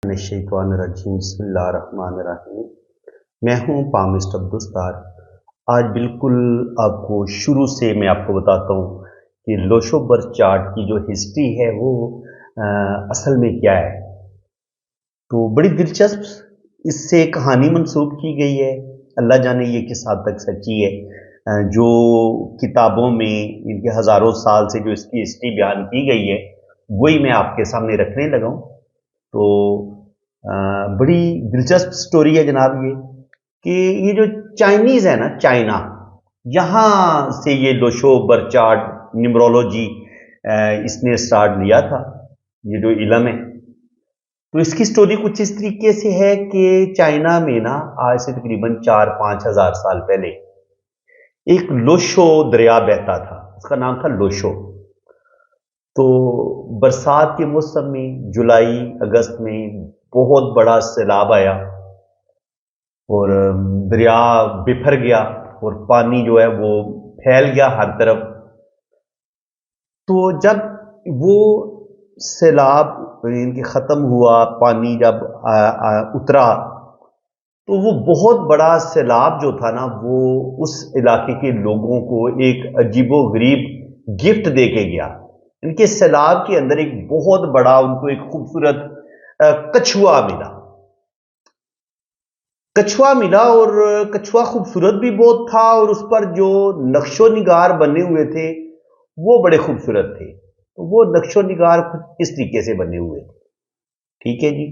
शैतानिर्रजीम बिस्मिल्लाहिर्रहमानिर्रहीम। मैं हूँ पामिस्ट अब्दुस्तार। आज बिल्कुल आपको शुरू से मैं आपको बताता हूँ कि लोशो बर्थ चार्ट की जो हिस्ट्री है वो असल में क्या है। तो बड़ी दिलचस्प इससे कहानी मंसूब की गई है। अल्लाह जाने ये किस हद तक सच्ची है। जो किताबों में इनके हज़ारों साल से जो इसकी हिस्ट्री बयान की गई है वही मैं आपके सामने रखने लगा हूँ। तो बड़ी दिलचस्प स्टोरी है जनाब कि ये जो चाइनीज़ है ना, चाइना, यहाँ से ये लोशो बर्चार्ड न्यूमरोलॉजी इसने स्टार्ट लिया था, ये जो इलम है। तो इसकी स्टोरी कुछ इस तरीके से है कि चाइना में ना आज से तकरीबन 4-5 हज़ार साल पहले एक लोशो दरिया बहता था, उसका नाम था लोशो। तो बरसात के मौसम में जुलाई अगस्त में बहुत बड़ा सैलाब आया और दरिया बिफर गया और पानी जो है वो फैल गया हर तरफ। तो जब वो सैलाब इनके ख़त्म हुआ, पानी जब उतरा, तो वो बहुत बड़ा सैलाब जो था ना वो उस इलाके के लोगों को एक अजीबो-गरीब गिफ्ट दे के गया। इनके सैलाब के अंदर एक बहुत बड़ा उनको एक खूबसूरत कछुआ मिला। कछुआ मिला और कछुआ खूबसूरत भी बहुत था और उस पर जो नक्शो निगार बने हुए थे वो बड़े खूबसूरत थे। तो वो नक्शो निगार कुछ इस तरीके से बने हुए थे। ठीक है जी,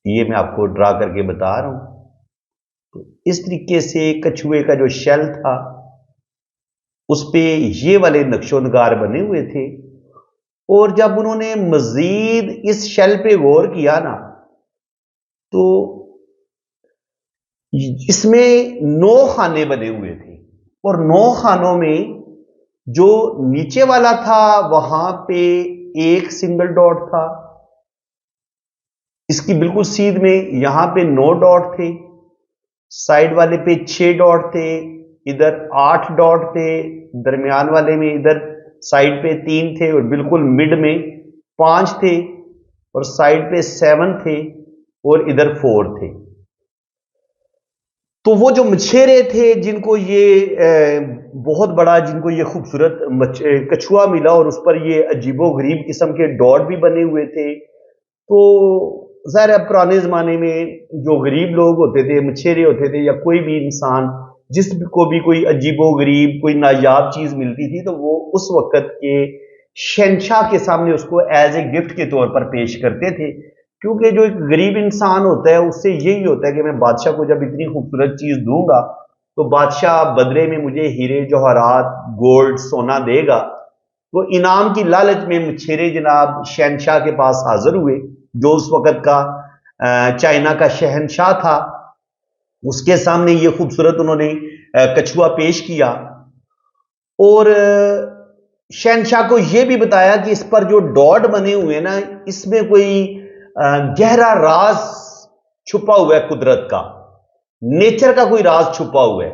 ये मैं आपको ड्रा करके बता रहा हूं। तो इस तरीके से कछुए का जो शेल था उस पे ये वाले नक्शो निगार बने हुए थे। और जब उन्होंने मजीद इस शेल पे गौर किया ना, तो इसमें 9 खाने बने हुए थे और 9 खानों में जो नीचे वाला था वहां पे एक सिंगल डॉट था। इसकी बिल्कुल सीध में यहां पे 9 डॉट थे, साइड वाले पे 6 डॉट थे, इधर 8 डॉट थे, दरमियान वाले में इधर साइड पे 3 थे और बिल्कुल मिड में 5 थे और साइड पे 7 थे और इधर 4 थे। तो वो जो मछेरे थे जिनको ये बहुत बड़ा, जिनको ये खूबसूरत कछुआ मिला और उस पर ये अजीबो गरीब किस्म के डॉट भी बने हुए थे। तो ज़ाहिर है पुराने ज़माने में जो गरीब लोग होते थे, मछेरे होते थे या कोई भी इंसान जिसको भी कोई अजीबो गरीब कोई नायाब चीज़ मिलती थी तो वो उस वक़्त के शहंशाह के सामने उसको एज ए गिफ्ट के तौर पर पेश करते थे। क्योंकि जो एक गरीब इंसान होता है उससे यही होता है कि मैं बादशाह को जब इतनी खूबसूरत चीज़ दूंगा तो बादशाह बदले में मुझे हीरे जवाहरात गोल्ड सोना देगा। तो इनाम की लालच में मछेरे जनाब शहनशाह के पास हाजिर हुए, जो उस वक़्त का चाइना का शहनशाह था। उसके सामने ये खूबसूरत उन्होंने कछुआ पेश किया और शहनशाह को यह भी बताया कि इस पर जो डॉट बने हुए हैं ना, इसमें कोई गहरा राज छुपा हुआ है, कुदरत का, नेचर का कोई राज छुपा हुआ है।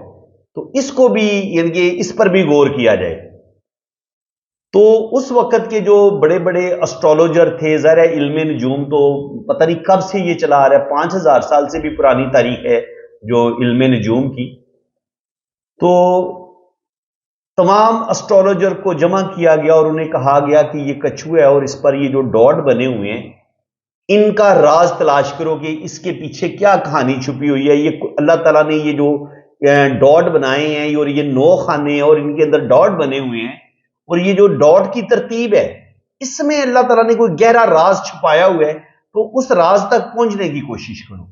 तो इसको भी, यानी इस पर भी गौर किया जाए। तो उस वक्त के जो बड़े बड़े एस्ट्रोलॉजर थे, ज़रा इल्म नजूम तो पता नहीं कब से ये चला आ रहा है, 5000 साल से भी पुरानी तारीख है जो इल्म नजूम की। तो तमाम एस्ट्रोलॉजर को जमा किया गया और उन्हें कहा गया कि ये कछुआ है और इस पर ये जो डॉट बने हुए हैं इनका राज तलाश करो कि इसके पीछे क्या कहानी छुपी हुई है। ये अल्लाह ताला ने ये जो डॉट बनाए हैं और ये 9 खाने हैं और इनके अंदर डॉट बने हुए हैं और ये जो डॉट की तरतीब है इसमें अल्लाह ताला ने कोई गहरा राज छुपाया हुआ है, तो उस राज तक पहुंचने की कोशिश करो।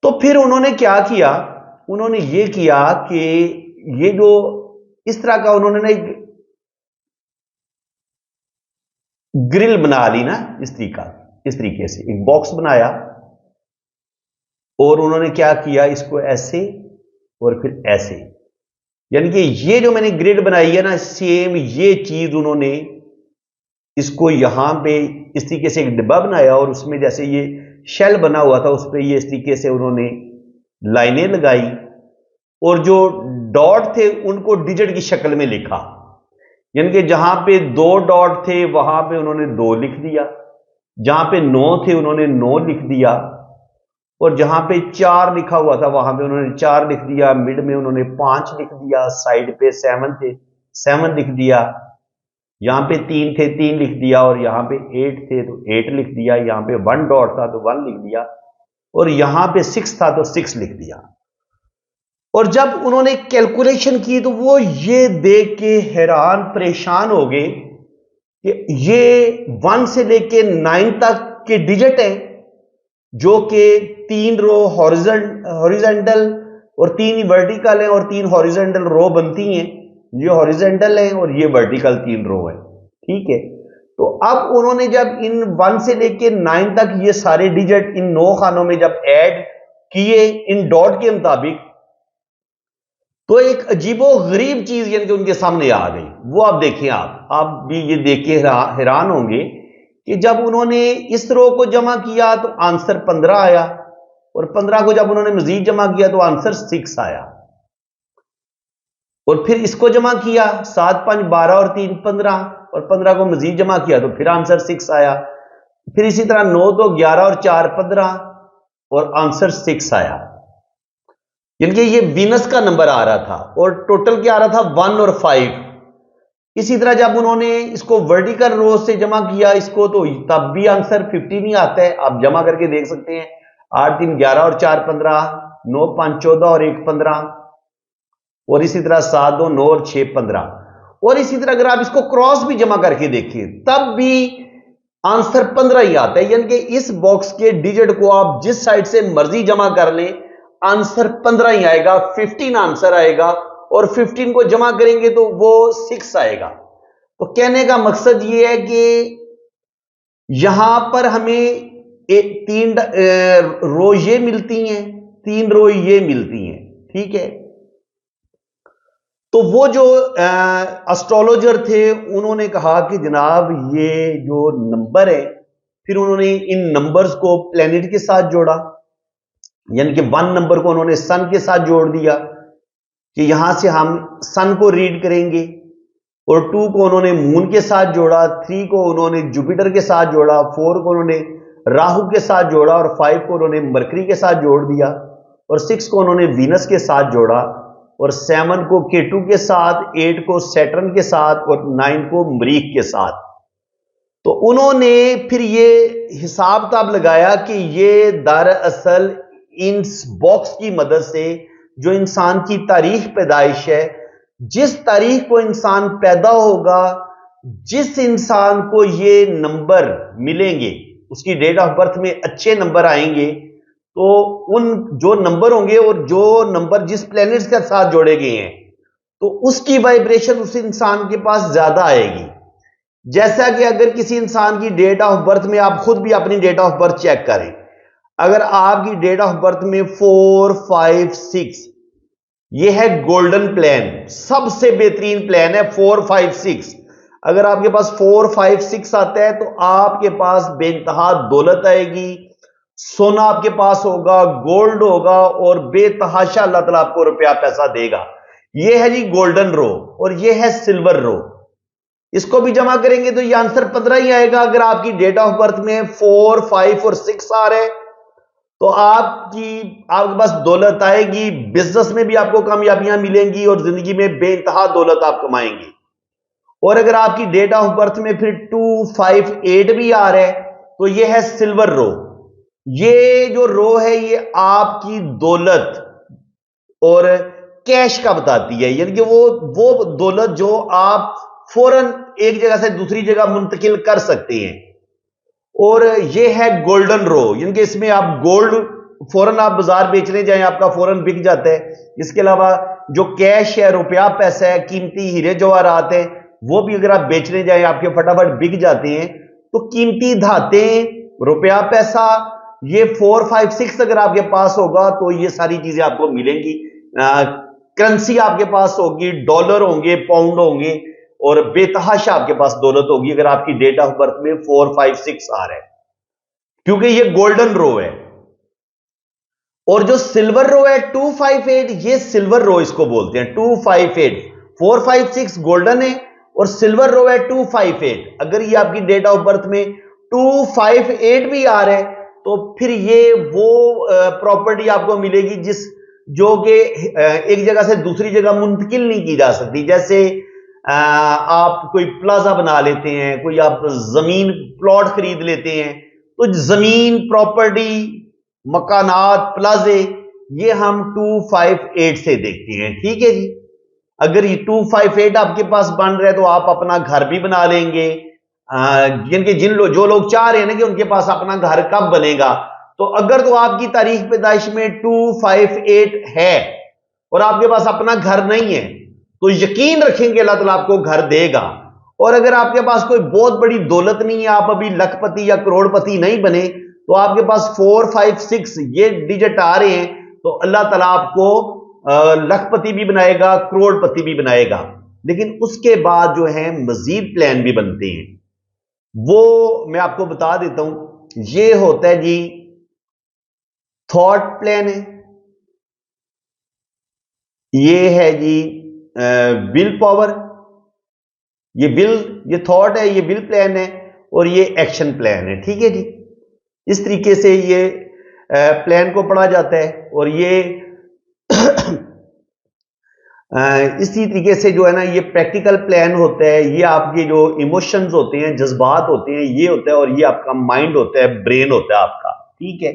तो फिर उन्होंने क्या किया, उन्होंने ये किया कि ये जो इस तरह का उन्होंने ना एक ग्रिल बना ली ना, इस तरीके से एक बॉक्स बनाया और उन्होंने क्या किया, इसको ऐसे और फिर ऐसे, यानी कि ये जो मैंने ग्रिड बनाई है ना, सेम ये चीज उन्होंने इसको यहां पे इस तरीके से एक डिब्बा बनाया और उसमें जैसे ये शेल बना हुआ था उस पर ये इस तरीके से उन्होंने लाइनें लगाई और जो डॉट थे उनको डिजिट की शक्ल में लिखा। यानी कि जहां पे 2 डॉट थे वहां पे उन्होंने 2 लिख दिया, जहां पे 9 थे उन्होंने 9 लिख दिया, और जहां पे 4 लिखा हुआ था वहां पे उन्होंने 4 लिख दिया, मिड में उन्होंने 5 लिख दिया, साइड पे 7 थे 7 लिख दिया, यहां पे 3 थे 3 लिख दिया, और यहां पे 8 थे तो 8 लिख दिया, यहां पे 1 डॉट था तो 1 लिख दिया, और यहां पे 6 था तो 6 लिख दिया। और जब उन्होंने कैलकुलेशन की तो वो ये देख के हैरान परेशान हो गए कि ये 1 से लेके 9 तक के डिजिट हैं, जो कि 3 रो हॉरिजेंटल और 3 वर्टिकल हैं, और 3 हॉरिजेंटल रो बनती हैं, ये हॉरिजेंटल है और ये वर्टिकल 3 रो है, ठीक है। तो अब उन्होंने जब इन 1 से लेके 9 तक ये सारे डिजिट इन 9 खानों में जब ऐड किए इन डॉट के मुताबिक, तो एक अजीबो गरीब चीज यानी कि उनके सामने आ गई। वो आप देखें, आप भी ये देख के हैरान होंगे कि जब उन्होंने इस रो को जमा किया तो आंसर 15 आया, और 15 को जब उन्होंने मजीद जमा किया तो आंसर 6 आया, और फिर इसको जमा किया 7 5 12 और 3 15, और 15 को मजीद जमा किया तो फिर आंसर 6 आया, फिर इसी तरह 9 तो 11 और 4 15 और आंसर 6 आया। यानी कि ये वीनस का नंबर आ रहा था, और टोटल क्या आ रहा था 1 और 5। इसी तरह जब उन्होंने इसको वर्टिकल रो से जमा किया इसको, तो तब भी आंसर 15 ही आता है, आप जमा करके देख सकते हैं। 8 3 11 और 4 15, 9 5 14 और 1 15, और इसी तरह 7 2 9 और 6 15, और इसी तरह अगर आप इसको क्रॉस भी जमा करके देखिए तब भी आंसर 15 ही आता है। यानी कि इस बॉक्स के डिजिट को आप जिस साइड से मर्जी जमा कर लें आंसर 15 ही आएगा, 15 आंसर आएगा, और 15 को जमा करेंगे तो वो 6 आएगा। तो कहने का मकसद ये है कि यहां पर हमें 3 रो ये मिलती हैं, 3 रो ये मिलती हैं, ठीक है। तो वो जो एस्ट्रोलॉजर थे उन्होंने कहा कि जनाब ये जो नंबर है, फिर उन्होंने इन नंबर्स को प्लेनेट के साथ जोड़ा, यानी कि 1 नंबर को उन्होंने सन के साथ जोड़ दिया कि यहां से हम सन को रीड करेंगे, और 2 को उन्होंने मून के साथ जोड़ा, 3 को उन्होंने जुपिटर के साथ जोड़ा, 4 को उन्होंने राहु के साथ जोड़ा, और 5 को उन्होंने मरकरी के साथ जोड़ दिया, और 6 को उन्होंने वीनस के साथ जोड़ा, और 7 को केटू के साथ, 8 को सैटर्न के साथ, और 9 को मरीख के साथ। तो उन्होंने फिर ये हिसाब किताब लगाया कि ये दरअसल इन बॉक्स की मदद से जो इंसान की तारीख पैदाइश है, जिस तारीख को इंसान पैदा होगा, जिस इंसान को ये नंबर मिलेंगे, उसकी डेट ऑफ बर्थ में अच्छे नंबर आएंगे, तो उन जो नंबर होंगे और जो नंबर जिस प्लैनेट्स के साथ जोड़े गए हैं, तो उसकी वाइब्रेशन उस इंसान के पास ज्यादा आएगी। जैसा कि अगर किसी इंसान की डेट ऑफ बर्थ में, आप खुद भी अपनी डेट ऑफ बर्थ चेक करें, अगर आपकी डेट ऑफ बर्थ में 4 5 6, यह है गोल्डन प्लान, सबसे बेहतरीन प्लान है 4 5 6। अगर आपके पास 4 5 6 आता है तो आपके पास बेइंतहा दौलत आएगी, सोना आपके पास होगा, गोल्ड होगा, और बेतहाशा अल्लाह ताला आपको रुपया पैसा देगा। यह है जी गोल्डन रो, और यह है सिल्वर रो। इसको भी जमा करेंगे तो यह आंसर 15 ही आएगा। अगर आपकी डेट ऑफ बर्थ में 4 5 और 6 आ रहे तो आपके पास दौलत आएगी, बिजनेस में भी आपको कामयाबियां मिलेंगी, और जिंदगी में बेइंतहा दौलत आप कमाएंगे। और अगर आपकी डेट ऑफ बर्थ में फिर 2 5 8 भी आ रहा है तो यह है सिल्वर रो। ये जो रो है ये आपकी दौलत और कैश का बताती है, यानी कि वो दौलत जो आप फौरन एक जगह से दूसरी जगह मुंतकिल कर सकते हैं। और ये है गोल्डन रो, यानी कि इसमें आप गोल्ड फौरन आप बाजार बेचने जाएं आपका फौरन बिक जाता है। इसके अलावा जो कैश है, रुपया पैसा है, कीमती हीरे जवाहरात है, वो भी अगर आप बेचने जाएं आपके फटाफट बिक जाते हैं। तो कीमती धातें, रुपया पैसा, ये 4 5 6 अगर आपके पास होगा तो ये सारी चीजें आपको मिलेंगी। करेंसी आपके पास होगी, डॉलर होंगे, पाउंड होंगे, और बेतहाशा आपके पास दौलत होगी अगर आपकी डेट ऑफ बर्थ में 4 5 6 आ रहा है, क्योंकि ये गोल्डन रो है। और जो सिल्वर रो है 2 5 8, ये सिल्वर रो इसको बोलते हैं। 2 5 8, 4 5 6 गोल्डन है और सिल्वर रो है 2 5 8। अगर ये आपकी डेट ऑफ बर्थ में 258 भी आ रहा है, तो फिर ये वो प्रॉपर्टी आपको मिलेगी जो कि एक जगह से दूसरी जगह मुंतकिल नहीं की जा सकती। जैसे आप कोई प्लाजा बना लेते हैं, कोई आप जमीन प्लॉट खरीद लेते हैं, तो जमीन, प्रॉपर्टी, मकानात, प्लाजे, ये हम 258 से देखते हैं। ठीक है जी। अगर ये 258 आपके पास बन रहा है तो आप अपना घर भी बना लेंगे। जो लोग चाह रहे हैं ना कि उनके पास अपना घर कब बनेगा, तो अगर तो आपकी तारीख पैदाइश में 258 है और आपके पास अपना घर नहीं है, तो यकीन रखेंगे अल्लाह ताला आपको घर देगा। और अगर आपके पास कोई बहुत बड़ी दौलत नहीं है, आप अभी लखपति या करोड़पति नहीं बने, तो आपके पास 4, 5, 6 ये डिजिट आ रहे हैं, तो अल्लाह ताला आपको लखपति भी बनाएगा, करोड़पति भी बनाएगा। लेकिन उसके बाद जो है मजीद प्लान भी बनते हैं, वो मैं आपको बता देता हूं। ये होता है जी थॉट प्लान है, ये है जी विल पावर, ये थॉट है, ये विल प्लान है, और ये एक्शन प्लान है। ठीक है जी। इस तरीके से ये प्लान को पढ़ा जाता है, और ये इसी तरीके से जो है ना, ये प्रैक्टिकल प्लान होता है, ये आपके जो इमोशंस होते हैं, जज्बात होते हैं, ये होता है, और ये आपका माइंड होता है, ब्रेन होता है आपका। ठीक है।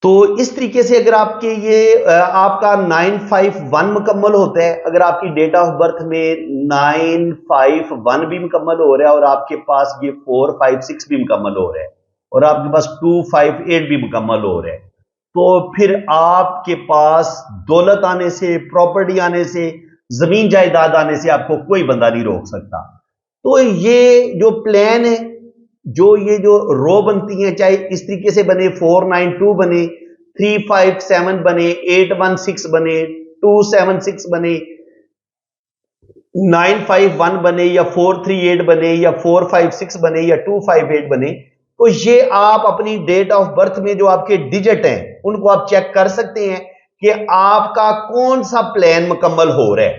तो इस तरीके से अगर आपके ये आपका 951 मुकम्मल होता है, अगर आपकी डेट ऑफ बर्थ में 951 भी मुकम्मल हो रहा है, और आपके पास ये 456 भी मुकम्मल हो रहा है, और आपके पास 258 भी मुकम्मल हो रहा है, तो फिर आपके पास दौलत आने से, प्रॉपर्टी आने से, जमीन जायदाद आने से आपको कोई बंदा नहीं रोक सकता। तो ये जो प्लान है, ये जो रो बनती हैं, चाहे इस तरीके से बने, 492 बने, 357 बने, 816 बने, 276 बने, 951 बने, या 438 बने, या 456 बने, या 258 बने, तो ये आप अपनी डेट ऑफ बर्थ में जो आपके डिजिट हैं उनको आप चेक कर सकते हैं कि आपका कौन सा प्लान मुकम्मल हो रहा है।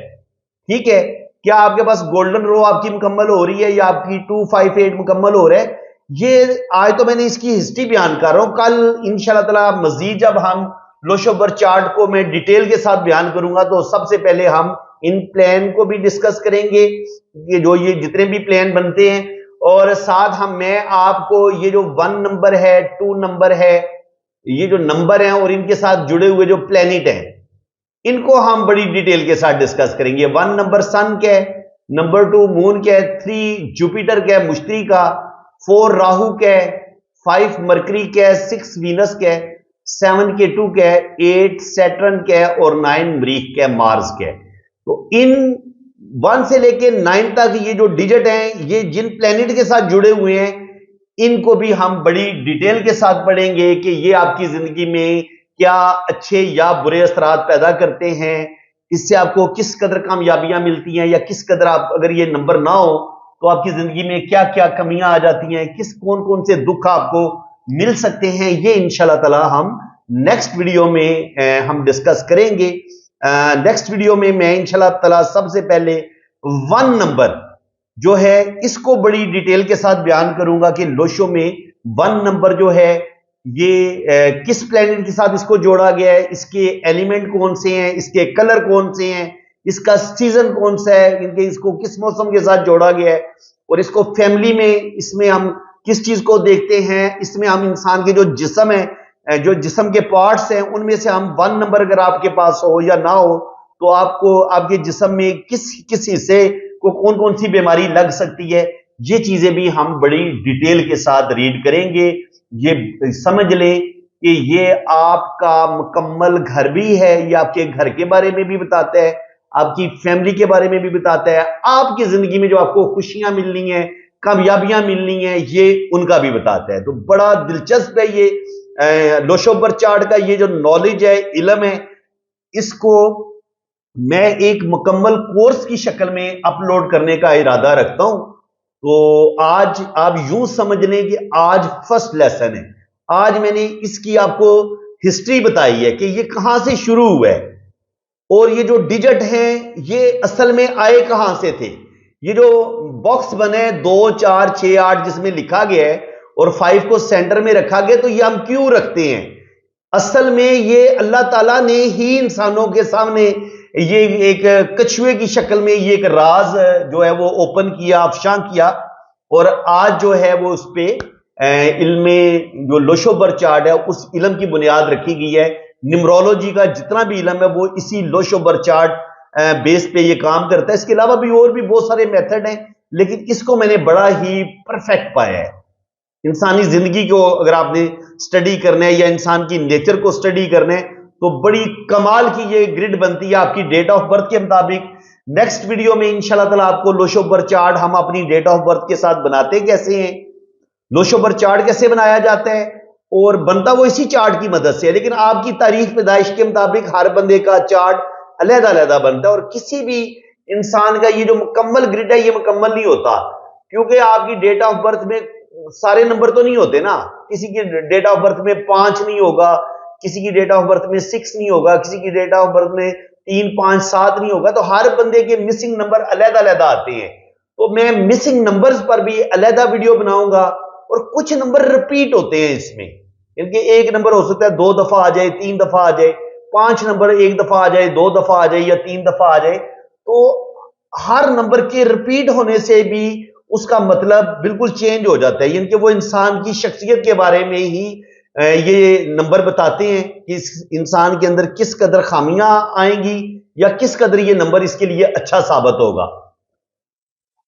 ठीक है। क्या आपके पास गोल्डन रो आपकी मुकम्मल हो रही है, या आपकी 258 मुकम्मल हो रहा है? ये आज तो मैंने इसकी हिस्ट्री बयान कर रहा हूं, कल इंशाल्लाह ताला मजीद जब हम लोशोबर चार्ट को मैं डिटेल के साथ बयान करूंगा, तो सबसे पहले हम इन प्लान को भी डिस्कस करेंगे, ये जितने भी प्लान बनते हैं, और साथ मैं आपको ये जो 1 नंबर है, 2 नंबर है, ये जो नंबर हैं और इनके साथ जुड़े हुए जो प्लेनेट हैं, इनको हम बड़ी डिटेल के साथ डिस्कस करेंगे। 1 नंबर सन क्या है, नंबर 2 मून क्या है, 3 जुपिटर क्या है, मुश्तरी का, 4 राहु क्या है, 5 मरकरी क्या है, 6 वीनस क्या है, 7 केतु क्या है, 8 सैटर्न क्या है, और 9 मरीख क्या है, मार्स क्या है। तो इन 1 से लेके 9 तक ये जो डिजिट हैं, ये जिन प्लेनेट के साथ जुड़े हुए हैं, इनको भी हम बड़ी डिटेल के साथ पढ़ेंगे कि ये आपकी जिंदगी में क्या अच्छे या बुरे असरात पैदा करते हैं, इससे आपको किस कदर कामयाबियां मिलती हैं, या किस कदर आप अगर ये नंबर ना हो तो आपकी जिंदगी में क्या क्या कमियां आ जाती हैं, कौन कौन से दुख आपको मिल सकते हैं। ये इंशाल्लाह ताला हम नेक्स्ट वीडियो में हम डिस्कस करेंगे। नेक्स्ट वीडियो में मैं इंशाल्लाह ताला सबसे पहले 1 नंबर जो है इसको बड़ी डिटेल के साथ बयान करूंगा कि लोशो में 1 नंबर जो है ये किस प्लैनेट के साथ इसको जोड़ा गया है, इसके एलिमेंट कौन से हैं, इसके कलर कौन से हैं, इसका सीजन कौन सा है, इसको किस मौसम के साथ जोड़ा गया है, और इसको फैमिली में इसमें हम किस चीज को देखते हैं। इसमें हम इंसान के जो जिस्म है, जो जिस्म के पार्ट्स हैं, उनमें से हम 1 नंबर अगर आपके पास हो या ना हो, तो आपको आपके जिस्म में किस हिस्से को कौन कौन सी बीमारी लग सकती है, ये चीजें भी हम बड़ी डिटेल के साथ रीड करेंगे। ये समझ लें कि ये आपका मुकम्मल घर भी है, ये आपके घर के बारे में भी बताता है, आपकी फैमिली के बारे में भी बताता है, आपकी जिंदगी में जो आपको खुशियां मिलनी है, कामयाबियां मिलनी है, ये उनका भी बताता है। तो बड़ा दिलचस्प है ये लोशोबर चार्ट का ये जो नॉलेज है, इल्म है, इसको मैं एक मुकम्मल कोर्स की शक्ल में अपलोड करने का इरादा रखता हूं। तो आज आप यूं समझ लें कि आज फर्स्ट लेसन है। आज मैंने इसकी आपको हिस्ट्री बताई है कि ये कहां से शुरू हुआ है, और ये जो डिजिट हैं ये असल में आए कहां से थे, ये जो बॉक्स बने 2 4 6 8 जिसमें लिखा गया है और 5 को सेंटर में रखा गया, तो ये हम क्यों रखते हैं? असल में ये अल्लाह ताला ने ही इंसानों के सामने ये एक कछुए की शक्ल में ये एक राज जो है वो ओपन किया, अफशां किया, और आज जो है वो उस पे इल्म जो लोशोबर चार्ट है उस इल्म की बुनियाद रखी गई है। न्यूमरोलॉजी का जितना भी इल्म है वो इसी लोशोबर चार्ट बेस पे ये काम करता है। इसके अलावा भी और भी बहुत सारे मेथड हैं, लेकिन इसको मैंने बड़ा ही परफेक्ट पाया है। इंसानी जिंदगी को अगर आपने स्टडी करना है या इंसान की नेचर को स्टडी करना है तो बड़ी कमाल की ये ग्रिड बनती है आपकी डेट ऑफ बर्थ के मुताबिक। नेक्स्ट वीडियो में इंशाल्लाह ताला आपको लोशोबर चार्ट हम अपनी डेट ऑफ बर्थ के साथ बनाते कैसे हैं, लोशोबर चार्ट कैसे बनाया जाता है, और बनता वो इसी चार्ट की मदद से है, लेकिन आपकी तारीख पैदाइश के मुताबिक हर बंदे का चार्ट अलग-अलग बनता है। और किसी भी इंसान का ये जो मुकम्मल ग्रिड है ये मुकम्मल नहीं होता, क्योंकि आपकी डेट ऑफ बर्थ में सारे नंबर तो नहीं होते ना। किसी की डेट ऑफ बर्थ में 5 नहीं होगा, किसी की डेट ऑफ बर्थ में 6 नहीं होगा, किसी की डेट ऑफ बर्थ में 3 5 7 नहीं होगा। तो हर बंदे के मिसिंग नंबर अलग-अलग आते हैं। तो मैं मिसिंग नंबर्स पर भी अलग वीडियो बनाऊंगा। और कुछ नंबर रिपीट होते हैं इसमें, इनके एक नंबर हो सकता है 2 दफा आ जाए, 3 दफा आ जाए, 5 नंबर 1 दफा आ जाए, 2 दफा आ जाए या 3 दफा आ जाए। तो हर नंबर के रिपीट होने से भी उसका मतलब बिल्कुल चेंज हो जाता है, यानी कि वो इंसान की शख्सियत के बारे में ही ये नंबर बताते हैं कि इस इंसान के अंदर किस कदर खामियां आएंगी या किस कदर ये नंबर इसके लिए अच्छा साबित होगा।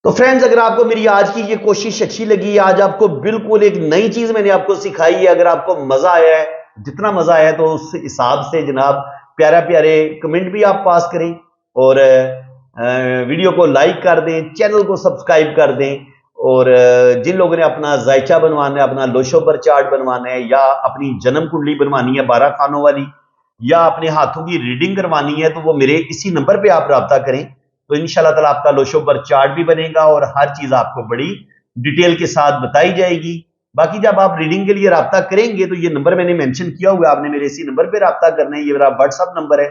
तो फ्रेंड्स, अगर आपको मेरी आज की ये कोशिश अच्छी लगी, आज आपको बिल्कुल एक नई चीज मैंने आपको सिखाई है, अगर आपको मजा आया है, जितना मजा आया तो उस हिसाब से जनाब प्यारे प्यारे कमेंट भी आप पास करें और वीडियो को लाइक कर दें, चैनल को सब्सक्राइब कर दें। और जिन लोगों ने अपना जायचा बनवाना है, अपना लोशोबर चार्ट बनवाना है, या अपनी जन्म कुंडली बनवानी है 12 खानों वाली, या अपने हाथों की रीडिंग करवानी है, तो वो मेरे इसी नंबर पे आप राब्ता करें। तो इंशाल्लाह ताला आपका लोशोबर चार्ट भी बनेगा और हर चीज आपको बड़ी डिटेल के साथ बताई जाएगी। बाकी जब आप रीडिंग के लिए राब्ता करेंगे तो ये नंबर मैंने मेंशन किया हुआ है, आपने मेरे इसी नंबर पे राब्ता करना है, ये मेरा व्हाट्सएप नंबर है।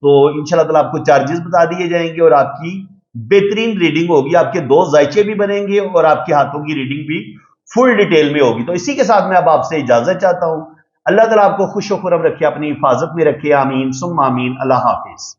तो इंशाल्लाह ताला आपको चार्जेस बता दिए जाएंगे और आपकी बेहतरीन रीडिंग होगी, आपके 2 जायचे भी बनेंगे और आपके हाथों की रीडिंग भी फुल डिटेल में होगी। तो इसी के साथ मैं अब आपसे इजाजत चाहता हूं। अल्लाह ताला आपको खुश खुरम रखे, अपनी हिफाजत में रखे। आमीन सुम्मा आमीन। अल्लाह हाफिज।